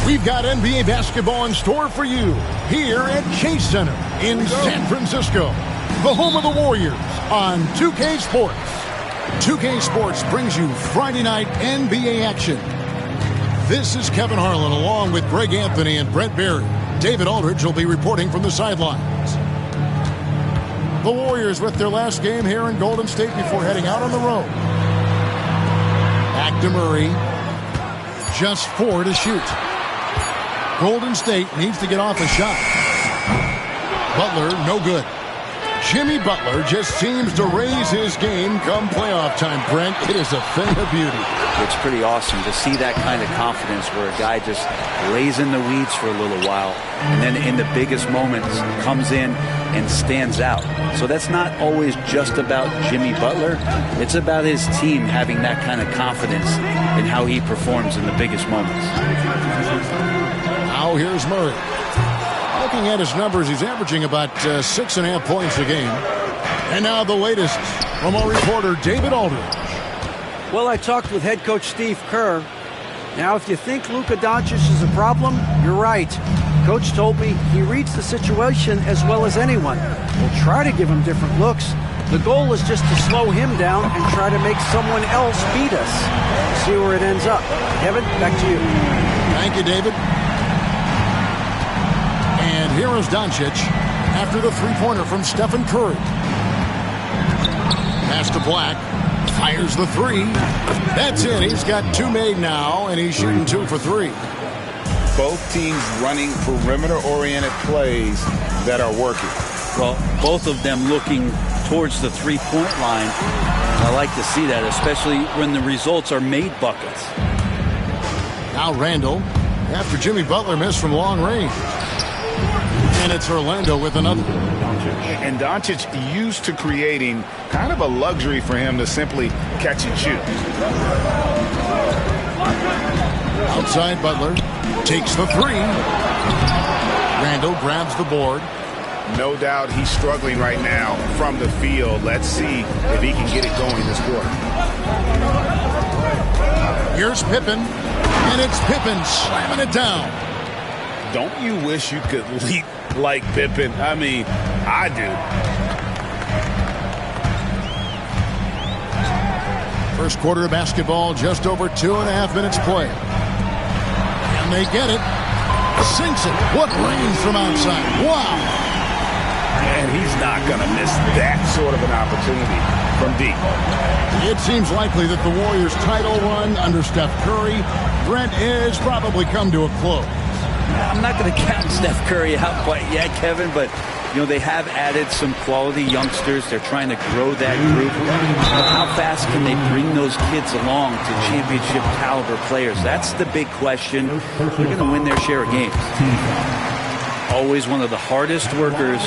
We've got NBA basketball in store for you here at Chase Center in San Francisco, the home of the Warriors on 2K Sports. 2K Sports brings you Friday night NBA action. This is Kevin Harlan along with Greg Anthony and Brent Barry. David Aldridge will be reporting from the sidelines. The Warriors with their last game here in Golden State before heading out on the road. Back to Murray. Just 4 to shoot. Golden State needs to get off a shot. Butler, no good. Jimmy Butler just seems to raise his game come playoff time, Brent. It is a thing of beauty. It's pretty awesome to see that kind of confidence where a guy just lays in the weeds for a little while and then in the biggest moments comes in and stands out. So that's not always just about Jimmy Butler. It's about his team having that kind of confidence in how he performs in the biggest moments. Now here's Murray. Looking at his numbers, he's averaging about 6.5 points a game. And now the latest from our reporter, David Aldridge. Well, I talked with head coach Steve Kerr. Now, if you think Luka Doncic is a problem, you're right. Coach told me he reads the situation as well as anyone. We'll try to give him different looks. The goal is just to slow him down and try to make someone else beat us. See where it ends up. Kevin, back to you. Thank you, David. And here is Doncic after the three-pointer from Stephen Curry. Pass to Black. Fires the three. That's it. He's got 2 made now, and he's shooting 2 for 3. Both teams running perimeter-oriented plays that are working. Well, both of them looking towards the three-point line. I like to see that, especially when the results are made buckets. Now Randall, after Jimmy Butler missed from long range. And it's Orlando with another. And Doncic used to creating kind of a luxury for him to simply catch and shoot. Outside Butler takes the 3. Randall grabs the board. No doubt he's struggling right now from the field. Let's see if he can get it going this quarter. Here's Pippen, and it's Pippen slamming it down. Don't you wish you could leap like Pippen? I mean, I do. First quarter of basketball, just over 2.5 minutes play. And they get it. Sinks it. What range from outside. Wow. And he's not going to miss that sort of an opportunity from deep. It seems likely that the Warriors' title run under Steph Curry, Brent, has probably come to a close. I'm not going to count Steph Curry out quite yet, Kevin, but you know they have added some quality youngsters. They're trying to grow that group. But how fast can they bring those kids along to championship caliber players? That's the big question. They're going to win their share of games. Always one of the hardest workers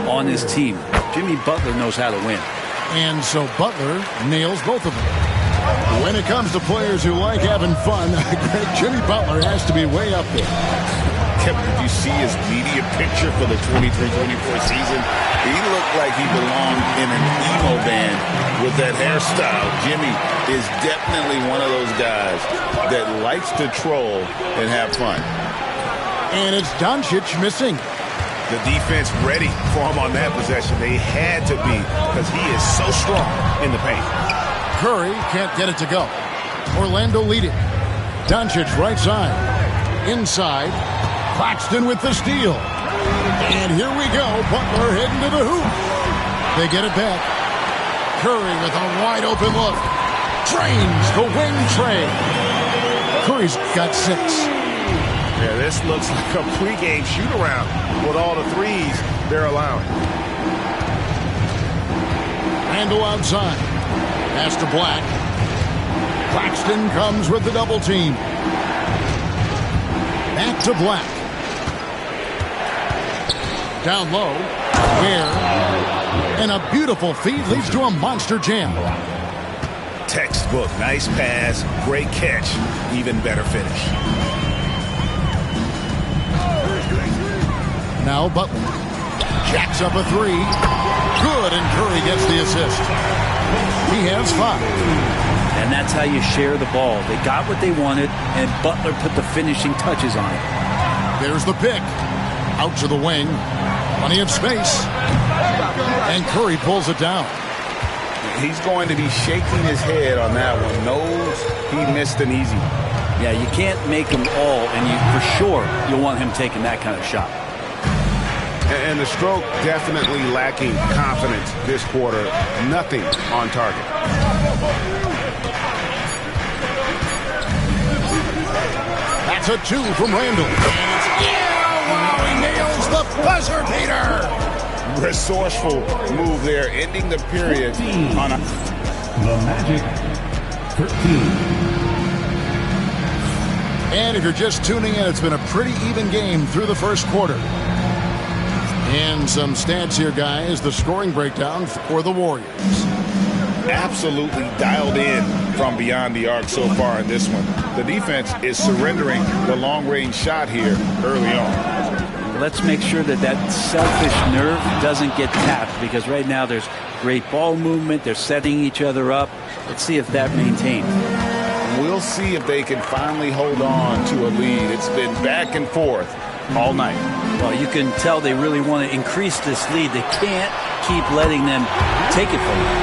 on his team. Jimmy Butler knows how to win. And so Butler nails both of them. When it comes to players who like having fun, Jimmy Butler has to be way up there. Kevin, did you see his media picture for the 23-24 season? He looked like he belonged in an emo band with that hairstyle. Jimmy is definitely one of those guys that likes to troll and have fun. And it's Doncic missing. The defense ready for him on that possession. They had to be because he is so strong in the paint. Curry can't get it to go. Orlando leading. Doncic right side. Inside. Claxton with the steal. And here we go. Butler heading to the hoop. They get it back. Curry with a wide open look. Drains the wing trade. Curry's got 6. Yeah, this looks like a pregame shoot-around with all the threes they're allowing. Randle outside. Pass to Black. Claxton comes with the double team. Back to Black. Down low. Ware. And a beautiful feed leads to a monster jam. Textbook. Nice pass. Great catch. Even better finish. Now Butler. Jacks up a 3. Good, and Curry gets the assist. He has 5. And that's how you share the ball. They got what they wanted, and Butler put the finishing touches on it. There's the pick. Out to the wing. Plenty of space. And Curry pulls it down. He's going to be shaking his head on that one. Knows he missed an easy one. Yeah, you can't make them all, and for sure you'll want him taking that kind of shot. And the stroke definitely lacking confidence this quarter. Nothing on target. That's a 2 from Randle. Wow, he nails the buzzer beater. Resourceful move there, ending the period on a... The Magic 13. And if you're just tuning in, it's been a pretty even game through the first quarter. And some stats here, guys. The scoring breakdown for the Warriors. Absolutely dialed in from beyond the arc so far in this one. The defense is surrendering the long-range shot here early on. Let's make sure that selfish nerve doesn't get tapped, because right now there's great ball movement. They're setting each other up. Let's see if that maintains. We'll see if they can finally hold on to a lead. It's been back and forth all night. Well, you can tell they really want to increase this lead. They can't keep letting them take it from them.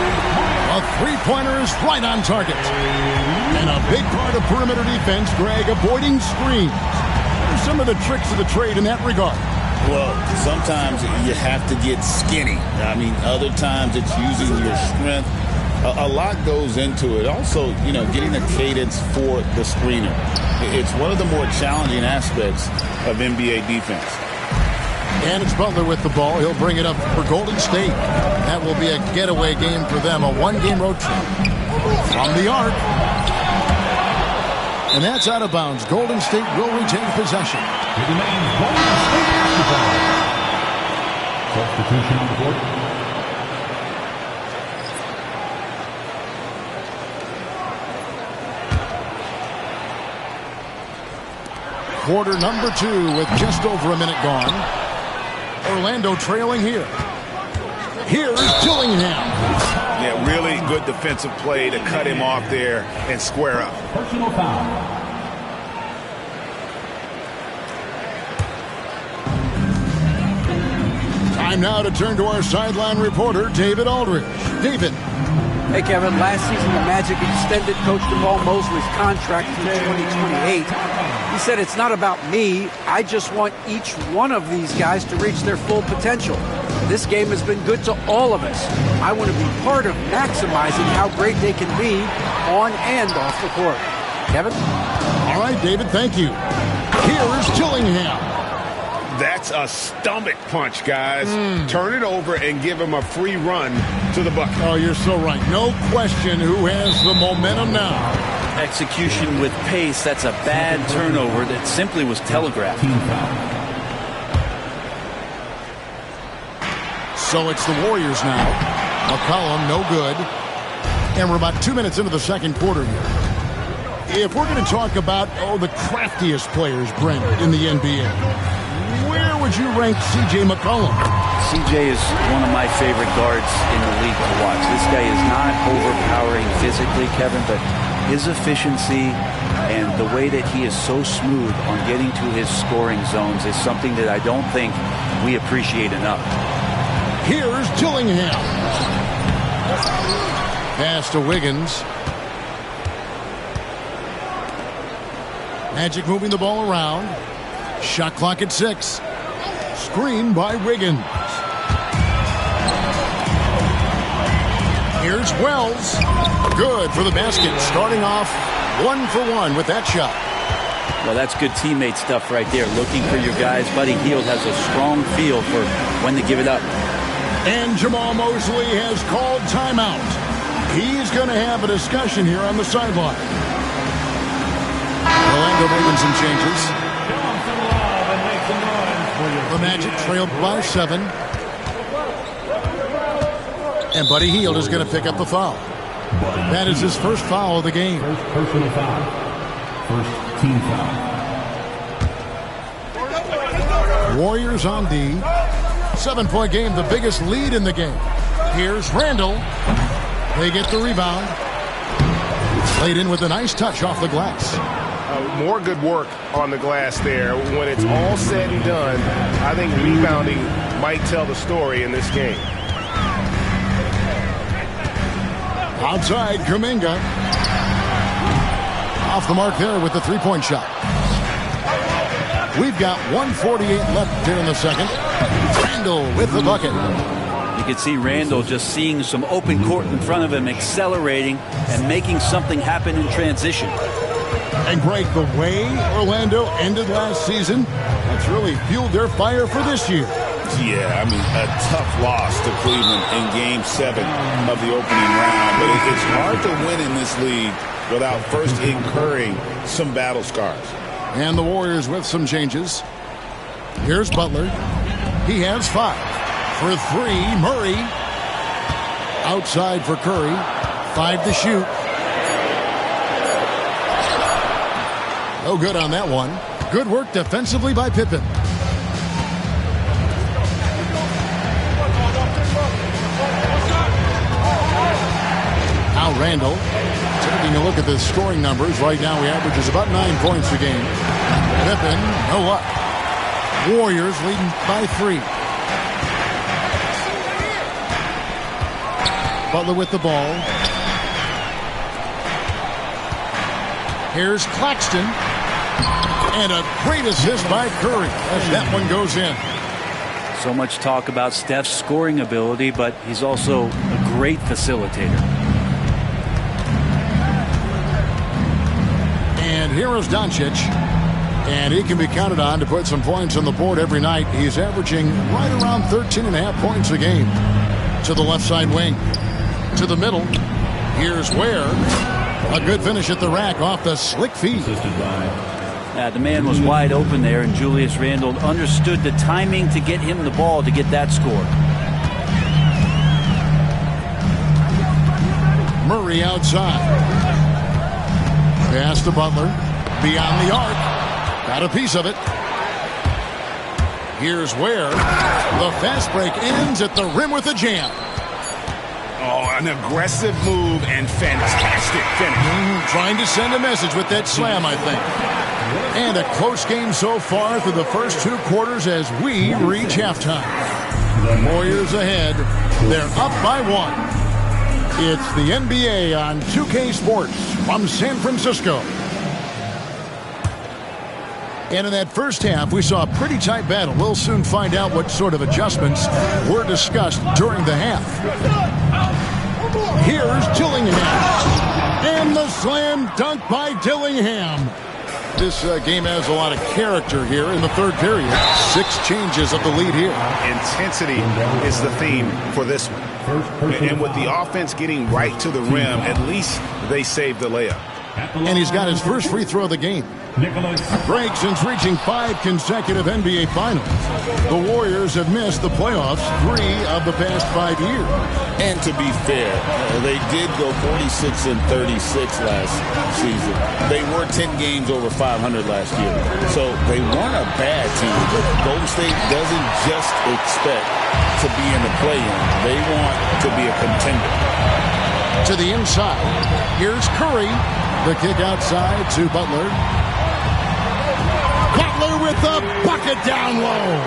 A three-pointer is right on target. And a big part of perimeter defense, Greg, avoiding screens. What are some of the tricks of the trade in that regard? Well, sometimes you have to get skinny. I mean, other times it's using your strength. A lot goes into it. Also, getting a cadence for the screener. It's one of the more challenging aspects of NBA defense. And it's Butler with the ball. He'll bring it up for Golden State. That will be a getaway game for them, a one-game road trip. From the arc. And that's out of bounds. Golden State will retain possession. It remains Golden State basketball. Substitution on the court. Quarter number 2 with just over a minute gone. Orlando trailing here. Here's Dillingham. Yeah, really good defensive play to cut him off there and square up. Personal foul. Time now to turn to our sideline reporter, David Aldridge. David. Hey, Kevin. Last season, the Magic extended Coach Jamal Mosley's contract through 2028. He said, it's not about me. I just want each one of these guys to reach their full potential. This game has been good to all of us. I want to be part of maximizing how great they can be on and off the court. Kevin? All right, David, thank you. Here's Dillingham. That's a stomach punch, guys. Turn it over and give him a free run to the bucket. Oh, you're so right. No question who has the momentum now. Execution with pace. That's a bad turnover that simply was telegraphed. So it's the Warriors now. McCollum, no good. And we're about 2 minutes into the second quarter here. If we're going to talk about, the craftiest players, Brent, in the NBA, where would you rank C.J. McCollum? C.J. is one of my favorite guards in the league to watch. This guy is not overpowering physically, Kevin, but his efficiency and the way that he is so smooth on getting to his scoring zones is something that I don't think we appreciate enough. Here's Dillingham. Pass to Wiggins. Magic moving the ball around. Shot clock at 6. Screen by Wiggins. Here's Wells. Good for the basket. Starting off 1 for 1 with that shot. Well, that's good teammate stuff right there. Looking for your guys. Buddy Hield has a strong feel for when to give it up. And Jamal Mosley has called timeout. He's going to have a discussion here on the sideline. Orlando making some changes. The Magic trailed by 7. And Buddy Hield is going to pick up the foul. That is his first foul of the game. First personal foul. First team foul. Warriors on D. 7-point game, the biggest lead in the game. Here's Randall. They get the rebound. Laid in with a nice touch off the glass. More good work on the glass there. When it's all said and done, I think rebounding might tell the story in this game. Outside, Kuminga. Off the mark there with the three-point shot. We've got 1:48 left here in the second. Randall with the bucket. You can see Randall just seeing some open court in front of him, accelerating and making something happen in transition. And Greg, the way Orlando ended last season, that's really fueled their fire for this year. Yeah, I mean, a tough loss to Cleveland in Game 7 of the opening round. But it's hard to win in this league without first incurring some battle scars. And the Warriors with some changes. Here's Butler. He has 5. For 3, Murray. Outside for Curry. 5 to shoot. No good on that one. Good work defensively by Pippen. Now Randall. Taking a look at the scoring numbers. Right now he averages about 9 points a game. Pippen, no luck. Warriors leading by 3. Butler with the ball. Here's Claxton. And a great assist by Curry as that one goes in. So much talk about Steph's scoring ability, but he's also a great facilitator. And here is Doncic. And he can be counted on to put some points on the board every night. He's averaging right around 13.5 points a game. To the left side wing. To the middle. Here's Ware. A good finish at the rack off the slick feed. The man was wide open there, and Julius Randle understood the timing to get him the ball to get that score. Murray outside. Pass to Butler. Beyond the arc. Got a piece of it. Here's Ware. The fast break ends at the rim with a jam. Oh, an aggressive move and fantastic finish. Trying to send a message with that slam, I think. And a close game so far through the first 2 quarters as we reach halftime. The Warriors ahead. They're up by 1. It's the NBA on 2K Sports from San Francisco. And in that first half, we saw a pretty tight battle. We'll soon find out what sort of adjustments were discussed during the half. Here's Dillingham. And the slam dunk by Dillingham. This game has a lot of character here in the third period. 6 changes of the lead here. Intensity is the theme for this one. And with the offense getting right to the rim, at least they saved the layup. And he's got his first free throw of the game. Greg, since reaching 5 consecutive NBA Finals, the Warriors have missed the playoffs 3 of the past 5 years. And to be fair, they did go 46-36 last season. They were 10 games over 500 last year. So they weren't a bad team. Golden State doesn't just expect to be in the play-in. They want to be a contender. To the inside. Here's Curry. The kick outside to Butler. Butler with the bucket down low.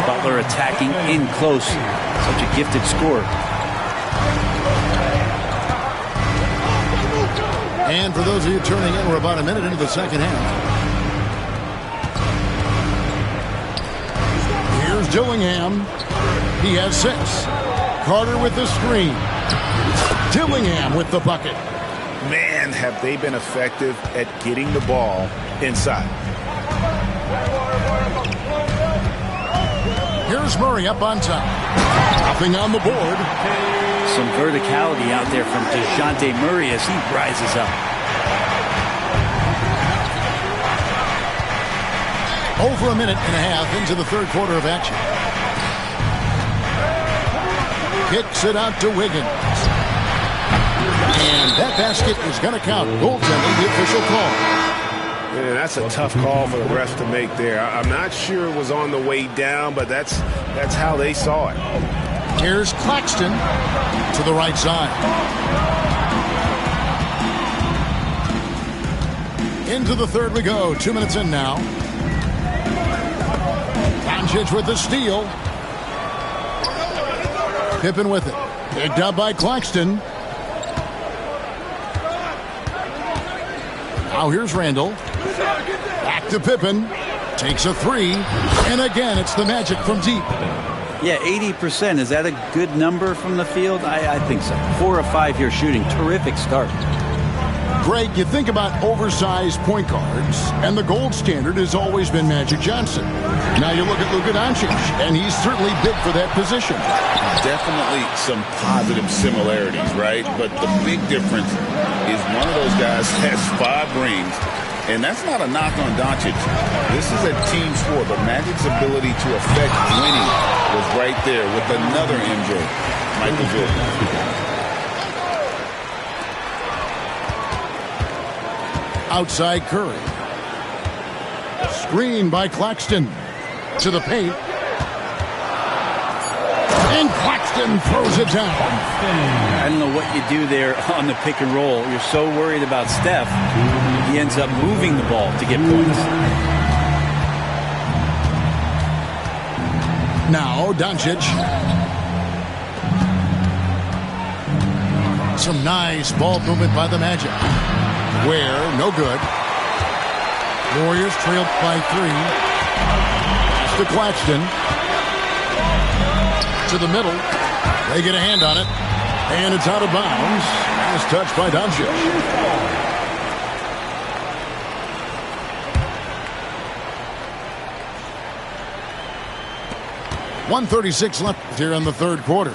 Butler attacking in close. Such a gifted scorer. And for those of you turning in, we're about a minute into the second half. Here's Dillingham. He has 6. Carter with the screen. Dillingham with the bucket. Man, have they been effective at getting the ball inside. Here's Murray up on top. Nothing on the board. Some verticality out there from DeJounte Murray as he rises up. Over a minute and a half into the third quarter of action. Kicks it out to Wiggins. And that basket is going to count. Goaltending, the official call. Yeah, that's a tough call for the ref to make there. I'm not sure it was on the way down, but that's how they saw it. Here's Claxton to the right side. Into the third we go. 2 minutes in now. Doncic with the steal. Pippen with it. Picked up by Claxton. Now here's Randall. Back to Pippen. Takes a 3. And again, it's the Magic from deep. Yeah, 80%. Is that a good number from the field? I think so. 4 of 5 here shooting. Terrific start. Greg, you think about oversized point guards, and the gold standard has always been Magic Johnson. Now you look at Luka Doncic, and he's certainly big for that position. Definitely some positive similarities, right? But the big difference is one of those guys has 5 rings, and that's not a knock on Doncic. This is a team sport, but Magic's ability to affect winning was right there with another MJ, Michael Jordan. Outside Curry. Screen by Claxton. To the paint. And Claxton throws it down. I don't know what you do there on the pick and roll. You're so worried about Steph. He ends up moving the ball to get points. Now Doncic. Some nice ball movement by the Magic. Where, no good. Warriors trailed by 3. Pass to Claxton. To the middle. They get a hand on it. And it's out of bounds. Last touch by Doncic. .136 left here in the third quarter.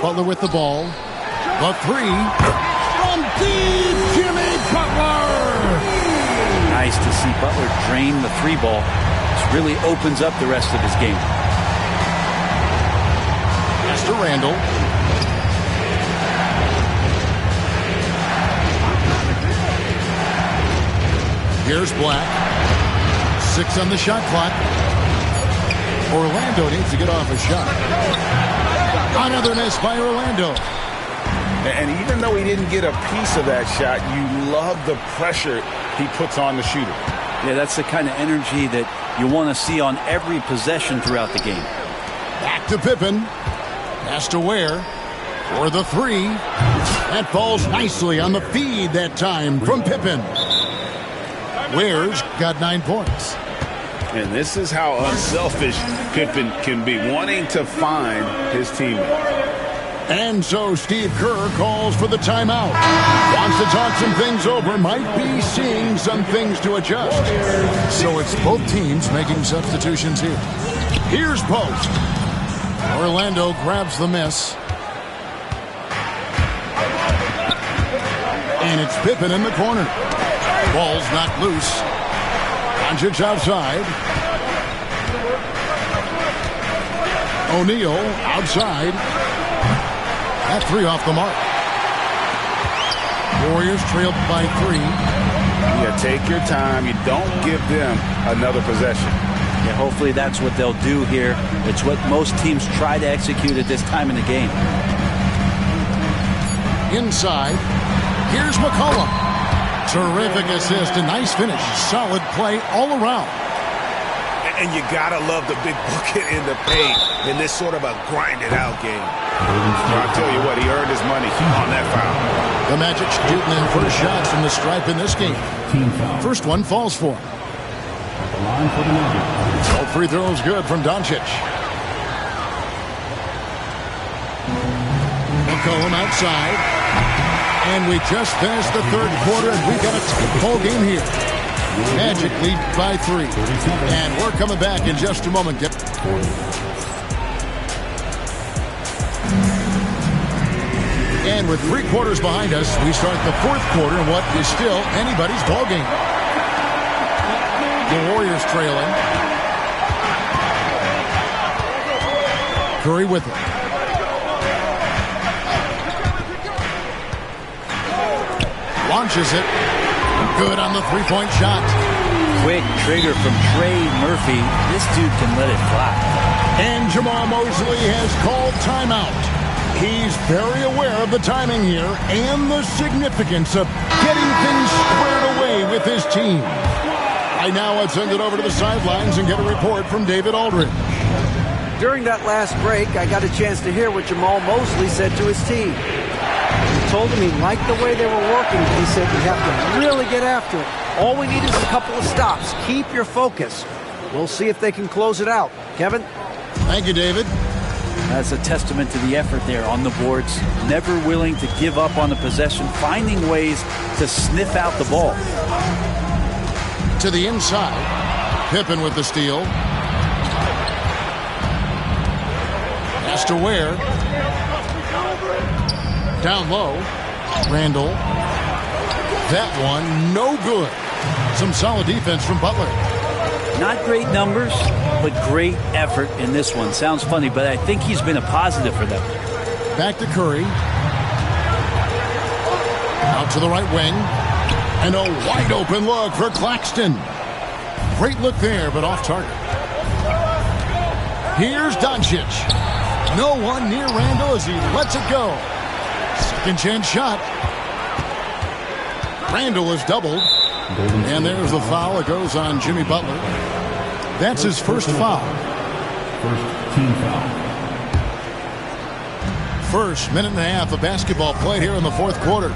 Butler with the ball. The 3. From deep, Jimmy Butler! Nice to see Butler drain the 3 ball. This really opens up the rest of his game. Pass to Randall. Here's Black. 6 on the shot clock. Orlando needs to get off a shot. Another miss by Orlando. And even though he didn't get a piece of that shot, you love the pressure he puts on the shooter. Yeah, that's the kind of energy that you want to see on every possession throughout the game. Back to Pippen. Pass to Ware for the 3. That falls nicely on the feed that time from Pippen. Ware's got 9 points. And this is how unselfish Pippen can be, wanting to find his teammate. And so Steve Kerr calls for the timeout. Wants to talk some things over. Might be seeing some things to adjust. So it's both teams making substitutions here. Here's Post. Orlando grabs the miss. And it's Pippen in the corner. Ball's not loose. Doncic outside. O'Neal outside. That 3 off the mark. Warriors trailed by 3. Yeah, take your time. You don't give them another possession. Yeah, hopefully that's what they'll do here. It's what most teams try to execute at this time in the game. Inside. McCollum. Terrific assist, a nice finish. Solid play all around. And you gotta love the big bucket in the paint in this sort of a grind-it-out game. I'll tell you what, he earned his money on that foul. The Magic shooting their first shots from the stripe in this game. Team foul. First one falls for him. At the line for the Magic. All free throws good from Doncic. McCollum outside. And we just finished the third quarter, and we've got a tight ball game here. Magic lead by 3. And we're coming back in just a moment. And with 3 quarters behind us, we start the fourth quarter in what is still anybody's ball game. The Warriors trailing. Curry with it. Launches it. Good on the three-point shot. Quick trigger from Trey Murphy. This dude can let it fly. And Jamal Mosley has called timeout. He's very aware of the timing here and the significance of getting things squared away with his team. Right now, let's send it over to the sidelines and get a report from David Aldridge. During that last break, I got a chance to hear what Jamal Mosley said to his team. He told him he liked the way they were working. He said you have to really get after it. All we need is a couple of stops. Keep your focus. We'll see if they can close it out. Kevin? Thank you, David. That's a testament to the effort there on the boards. Never willing to give up on the possession, finding ways to sniff out the ball. To the inside. Pippen with the steal. Has to Ware. Down low. Randall. That one, no good. Some solid defense from Butler. Not great numbers, but great effort in this one. Sounds funny, but I think he's been a positive for them. Back to Curry. Out to the right wing. And a wide open look for Claxton. Great look there, but off target. Here's Doncic. No one near Randall as he lets it go. Second chance shot. Randall is doubled. And there's the foul. It goes on Jimmy Butler. That's his first foul. First team foul. First minute and a half of basketball played here in the fourth quarter.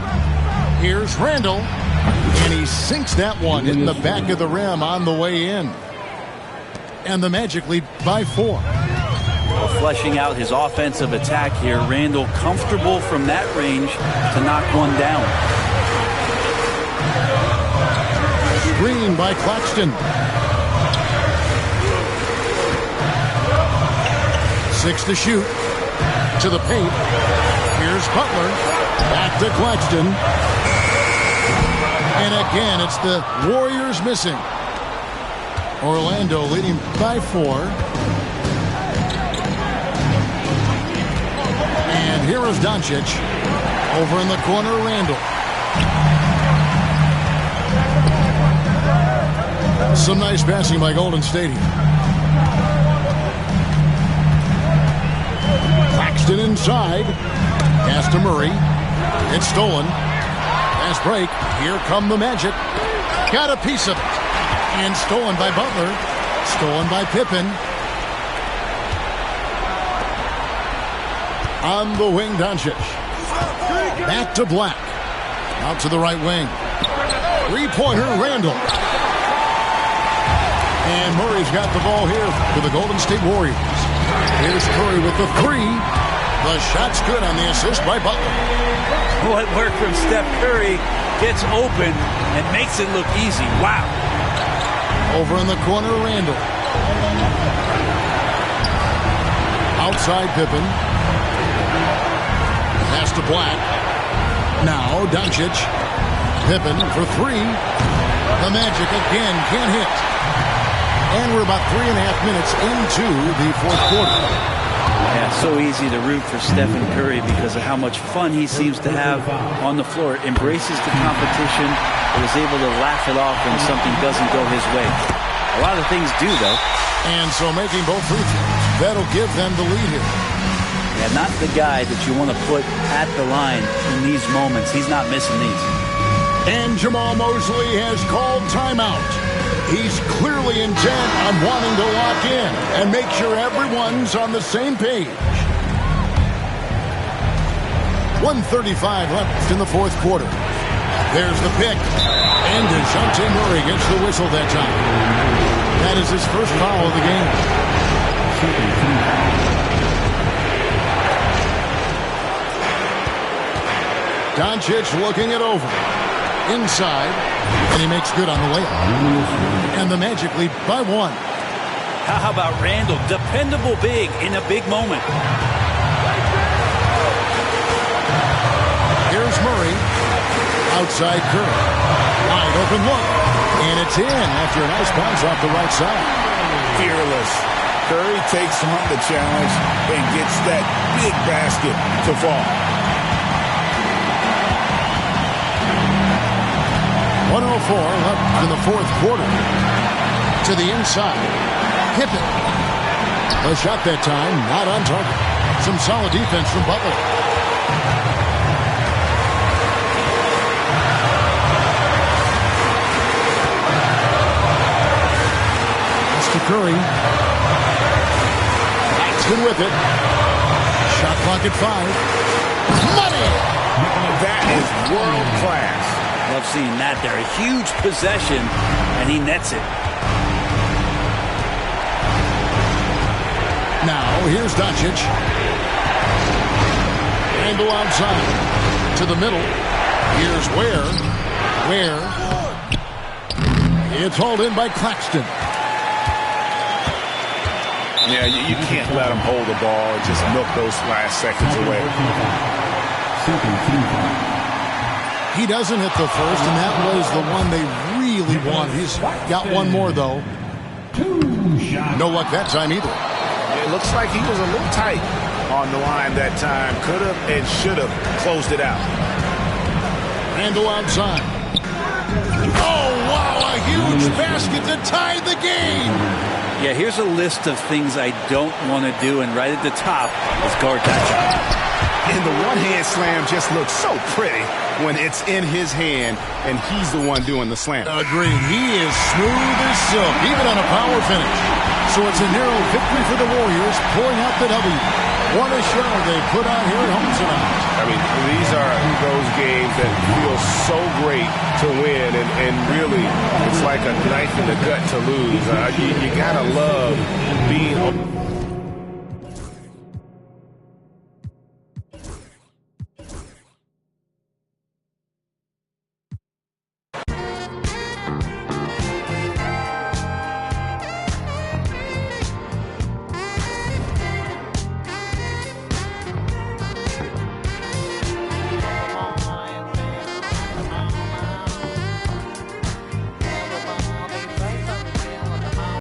Here's Randall. And he sinks that one, hitting the back of the rim on the way in. And the Magic lead by 4. Well, fleshing out his offensive attack here. Randall comfortable from that range to knock one down. Screen by Claxton. 6 to shoot. To the paint. Here's Butler. Back to Claxton. And again, it's the Warriors missing. Orlando leading by 4. And here is Doncic. Over in the corner, Randall. Some nice passing by Golden State here. Claxton inside. Pass to Murray. It's stolen. Fast break. Here come the Magic. Got a piece of it. And stolen by Butler. Stolen by Pippen. On the wing, Doncic. Back to Black. Out to the right wing. Three-pointer, Randall. And Murray's got the ball here for the Golden State Warriors. Here's Curry with the 3. The shot's good on the assist by Butler. What work from Steph Curry. Gets open and makes it look easy. Wow. Over in the corner, Randall. Outside Pippen. Pass to Black. Now Doncic. Pippen for 3. The Magic again can't hit. And we're about 3.5 minutes into the fourth quarter. Yeah, so easy to root for Stephen Curry because of how much fun he seems to have on the floor. Embraces the competition, but is able to laugh it off when something doesn't go his way. A lot of things do, though. And so making both free throws, that'll give them the lead here. Yeah, not the guy that you want to put at the line in these moments. He's not missing these. And Jamal Mosley has called timeout. He's clearly intent on wanting to lock in and make sure everyone's on the same page. 1:35 left in the fourth quarter. There's the pick. And DeJounte Murray gets the whistle that time. That is his first foul of the game. Doncic looking it over. Inside. And he makes good on the layup. And the Magic lead by 1. How about Randall? Dependable big in a big moment. Here's Murray. Outside Curry. Wide open look. And it's in after a nice bounce off the right side. Fearless. Curry takes on the challenge and gets that big basket to fall. 1:04 left in the fourth quarter. To the inside. Pippen. A shot that time, not on target. Some solid defense from Butler. To Curry. Langston with it. Shot clock at 5. Money! That is world class. Love seeing that there. A huge possession, and he nets it. Now, here's Doncic. Randall outside. To the middle. Here's Ware. It's hauled in by Claxton. Yeah, you can't let him hold the ball and just milk those last seconds away. He doesn't hit the first, and that was the one they really wanted. He's got one more, though. No luck that time either. It looks like he was a little tight on the line that time. Could have and should have closed it out. Randall outside. Oh, wow, a huge basket to tie the game. Yeah, here's a list of things I don't want to do, and right at the top is guard that shot. And the one-hand slam just looks so pretty when it's in his hand, and he's the one doing the slam. Agreed. He is smooth as silk, even on a power finish. So it's a narrow victory for the Warriors, pulling out the W. What a show they put on here at home tonight. I mean, these are those games that feel so great to win, and really, it's like a knife in the gut to lose. You gotta love being